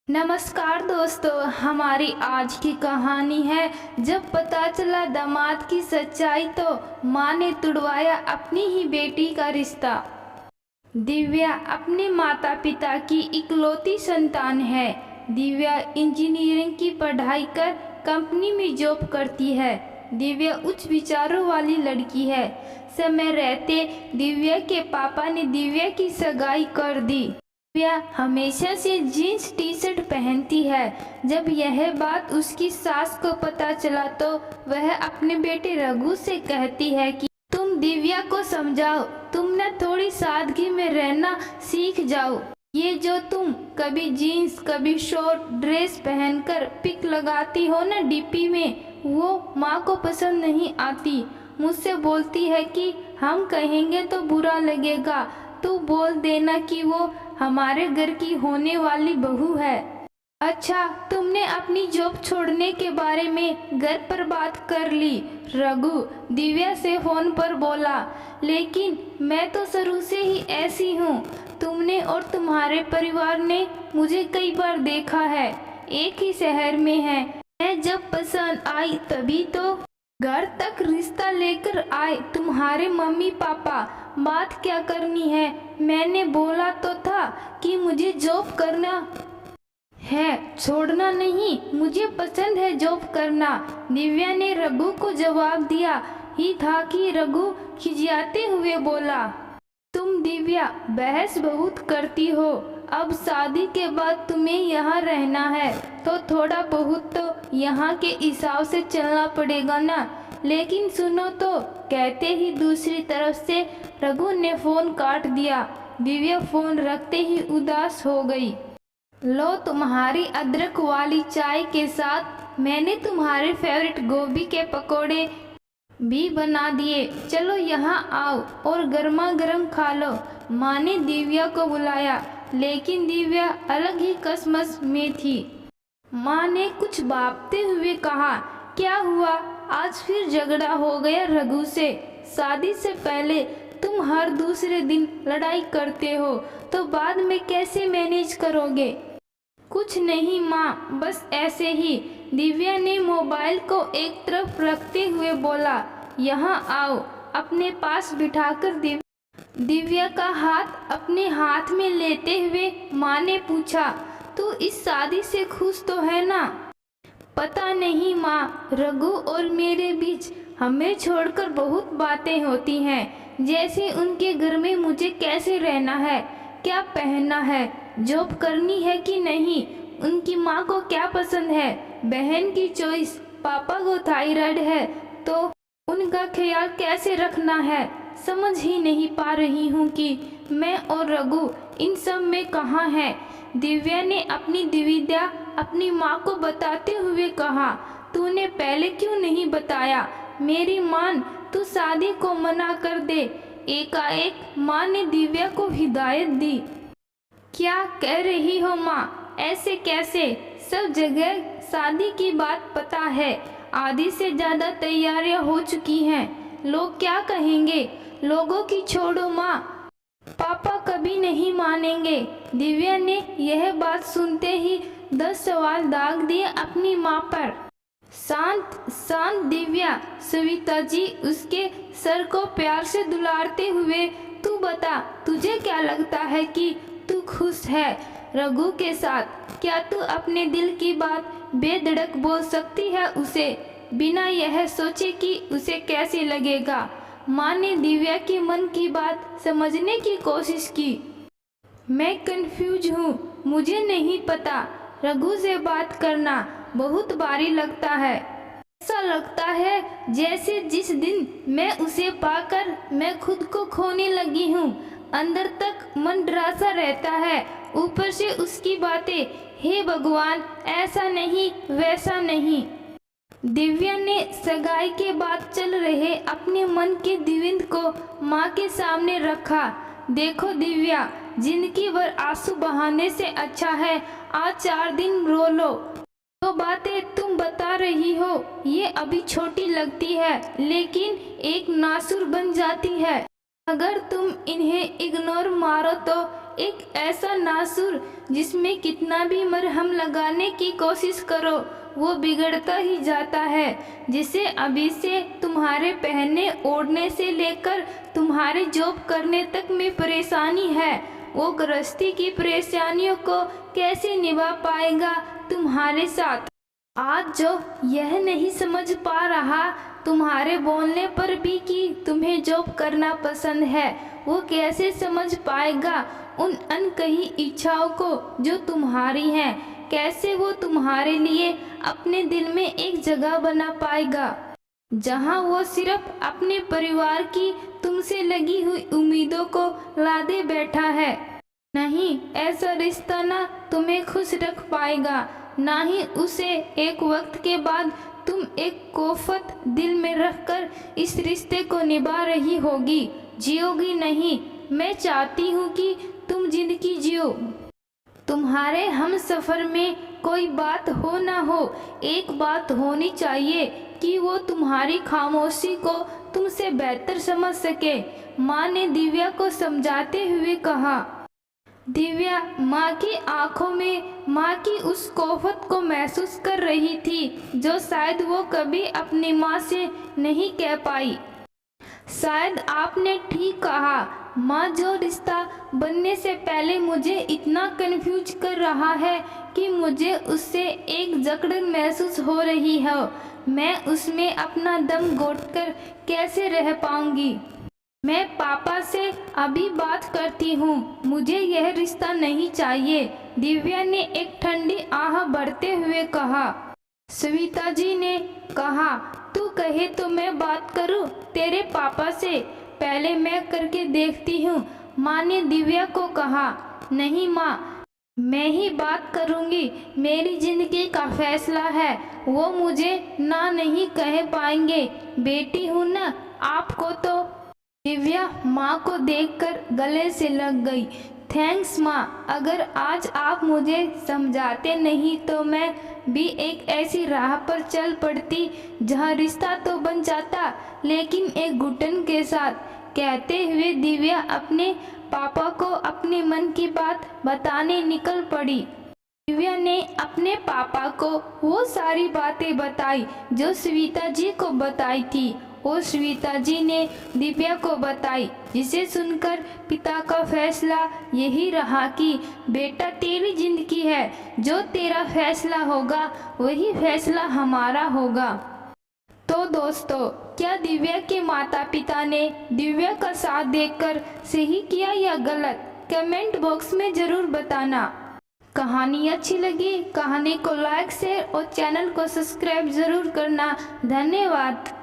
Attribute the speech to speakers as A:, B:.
A: नमस्कार दोस्तों, हमारी आज की कहानी है जब पता चला दामाद की सच्चाई तो माँ ने तुड़वाया अपनी ही बेटी का रिश्ता। दिव्या अपने माता पिता की इकलौती संतान है। दिव्या इंजीनियरिंग की पढ़ाई कर कंपनी में जॉब करती है। दिव्या उच्च विचारों वाली लड़की है। समय रहते दिव्या के पापा ने दिव्या की सगाई कर दी। दिव्या हमेशा से जीन्स टी शर्ट पहनती है। जब यह बात उसकी सास को पता चला तो वह अपने बेटे रघु से कहती है कि तुम दिव्या को समझाओ, तुम न थोड़ी सादगी में रहना सीख जाओ। ये जो तुम कभी जीन्स कभी शॉर्ट ड्रेस पहनकर पिक लगाती हो ना डीपी में, वो माँ को पसंद नहीं आती। मुझसे बोलती है कि हम कहेंगे तो बुरा लगेगा, तू बोल देना कि वो हमारे घर की होने वाली बहू है। अच्छा, तुमने अपनी जॉब छोड़ने के बारे में घर पर बात कर ली? रघु दिव्या से फोन पर बोला। लेकिन मैं तो शुरू से ही ऐसी हूँ। तुमने और तुम्हारे परिवार ने मुझे कई बार देखा है, एक ही शहर में है। मैं जब पसंद आई तभी तो घर तक रिश्ता लेकर आए तुम्हारे मम्मी पापा। बात क्या करनी है? मैंने बोला तो था कि मुझे जॉब करना है, छोड़ना नहीं। मुझे पसंद है जॉब करना। दिव्या ने रघु को जवाब दिया ही था कि रघु खिजियाते हुए बोला, तुम दिव्या बहस बहुत करती हो। अब शादी के बाद तुम्हें यहाँ रहना है तो थोड़ा बहुत तो यहाँ के हिसाब से चलना पड़ेगा ना। लेकिन सुनो तो, कहते ही दूसरी तरफ से रघु ने फोन काट दिया। दिव्या फोन रखते ही उदास हो गई। लो तुम्हारी अदरक वाली चाय के साथ मैंने तुम्हारे फेवरेट गोभी के पकोड़े भी बना दिए। चलो यहाँ आओ और गर्मा गर्म खा लो। माँ ने दिव्या को बुलाया, लेकिन दिव्या अलग ही कसमस में थी। माँ ने कुछ भापते हुए कहा, क्या हुआ? आज फिर झगड़ा हो गया रघु से? शादी से पहले तुम हर दूसरे दिन लड़ाई करते हो, तो बाद में कैसे मैनेज करोगे? कुछ नहीं माँ, बस ऐसे ही। दिव्या ने मोबाइल को एक तरफ रखते हुए बोला, यहाँ आओ। अपने पास बिठाकर दिव्या का हाथ अपने हाथ में लेते हुए माँ ने पूछा, तू इस शादी से खुश तो है ना? पता नहीं माँ, रघु और मेरे बीच हमें छोड़कर बहुत बातें होती हैं। जैसे उनके घर में मुझे कैसे रहना है, क्या पहनना है, जॉब करनी है कि नहीं, उनकी माँ को क्या पसंद है, बहन की चॉइस, पापा को थायराइड है तो उनका ख्याल कैसे रखना है। समझ ही नहीं पा रही हूँ कि मैं और रघु इन सब में कहाँ हैं। दिव्या ने अपनी दुविधा अपनी माँ को बताते हुए कहा, तूने पहले क्यों नहीं बताया? मेरी मान, तू शादी को मना कर दे। एकाएक माँ ने दिव्या को हिदायत दी। क्या कह रही हो माँ? ऐसे कैसे? सब जगह शादी की बात पता है। आधी से ज़्यादा तैयारियां हो चुकी हैं। लोग क्या कहेंगे? लोगों की छोड़ो माँ, पापा कभी नहीं मानेंगे। दिव्या ने यह बात सुनते ही 10 सवाल दाग दिए अपनी माँ पर। शांत शांत दिव्या, सविता जी उसके सर को प्यार से दुलारते हुए, तू बता, तुझे क्या लगता है कि तू खुश है रघु के साथ? क्या तू अपने दिल की बात बेधड़क बोल सकती है उसे, बिना यह सोचे कि उसे कैसे लगेगा? माँ ने दिव्या के मन की बात समझने की कोशिश की। मैं कंफ्यूज हूँ, मुझे नहीं पता। रघु से बात करना बहुत भारी लगता है। ऐसा लगता है जैसे जिस दिन मैं उसे पाकर मैं खुद को खोने लगी हूँ। अंदर तक मन डरा सा रहता है, ऊपर से उसकी बातें। हे भगवान, ऐसा नहीं वैसा नहीं। दिव्या ने सगाई के बाद चल रहे अपने मन के द्विंद को माँ के सामने रखा। देखो दिव्या, जिंदगी भर आंसू बहाने से अच्छा है आज 4 दिन रो लो। तो बातें तुम बता रही हो ये अभी छोटी लगती है, लेकिन एक नासुर बन जाती है। अगर तुम इन्हें इग्नोर मारो तो एक ऐसा नासुर जिसमें कितना भी मरहम लगाने की कोशिश करो वो बिगड़ता ही जाता है, जिसे अभी से तुम्हारे पहनने ओढ़ने से लेकर तुम्हारे जॉब करने तक में परेशानी है, वो गृहस्थी की परेशानियों को कैसे निभा पाएगा तुम्हारे साथ। आज जो यह नहीं समझ पा रहा तुम्हारे बोलने पर भी कि तुम्हें जॉब करना पसंद है, वो कैसे समझ पाएगा उन अनकही इच्छाओं को जो तुम्हारी हैं, कैसे वो तुम्हारे लिए अपने दिल में एक जगह बना पाएगा जहां वो सिर्फ अपने परिवार की तुमसे लगी हुई उम्मीदों को लादे बैठा है। नहीं, ऐसा रिश्ता ना तुम्हें खुश रख पाएगा, ना ही उसे एक वक्त के बाद तुम एक कोफत दिल में रखकर इस रिश्ते को निभा रही होगी, जियोगी नहीं। मैं चाहती हूँ कि तुम जिंदगी जियो। तुम्हारे हम सफ़र में कोई बात हो ना हो, एक बात होनी चाहिए कि वो तुम्हारी खामोशी को तुमसे बेहतर समझ सके। माँ ने दिव्या को समझाते हुए कहा। दिव्या माँ की आंखों में माँ की उस कोफत को महसूस कर रही थी जो शायद वो कभी अपनी माँ से नहीं कह पाई। शायद आपने ठीक कहा माँ, जो रिश्ता बनने से पहले मुझे इतना कंफ्यूज कर रहा है कि मुझे उससे एक जकड़न महसूस हो रही है। मैं उसमें अपना दम घोटकर कैसे रह पाऊंगी। मैं पापा से अभी बात करती हूँ, मुझे यह रिश्ता नहीं चाहिए। दिव्या ने एक ठंडी आह भरते हुए कहा। सविता जी ने कहा, तू कहे तो मैं बात करूँ तेरे पापा से, पहले मैं करके देखती हूँ। माँ ने दिव्या को कहा। नहीं माँ, मैं ही बात करूँगी, मेरी जिंदगी का फैसला है, वो मुझे ना नहीं कह पाएंगे। बेटी हूँ ना आपको तो। दिव्या माँ को देखकर गले से लग गई। थैंक्स माँ, अगर आज आप मुझे समझाते नहीं तो मैं भी एक ऐसी राह पर चल पड़ती जहाँ रिश्ता तो बन जाता लेकिन एक घुटन के साथ। कहते हुए दिव्या अपने पापा को अपने मन की बात बताने निकल पड़ी। दिव्या ने अपने पापा को वो सारी बातें बताई जो सविता जी को बताई थी और सविता जी ने दिव्या को बताई, जिसे सुनकर पिता का फैसला यही रहा कि बेटा तेरी जिंदगी है, जो तेरा फैसला होगा वही फैसला हमारा होगा। तो दोस्तों, क्या दिव्या के माता पिता ने दिव्या का साथ देकर सही किया या गलत, कमेंट बॉक्स में ज़रूर बताना। कहानी अच्छी लगी, कहानी को लाइक शेयर और चैनल को सब्सक्राइब ज़रूर करना। धन्यवाद।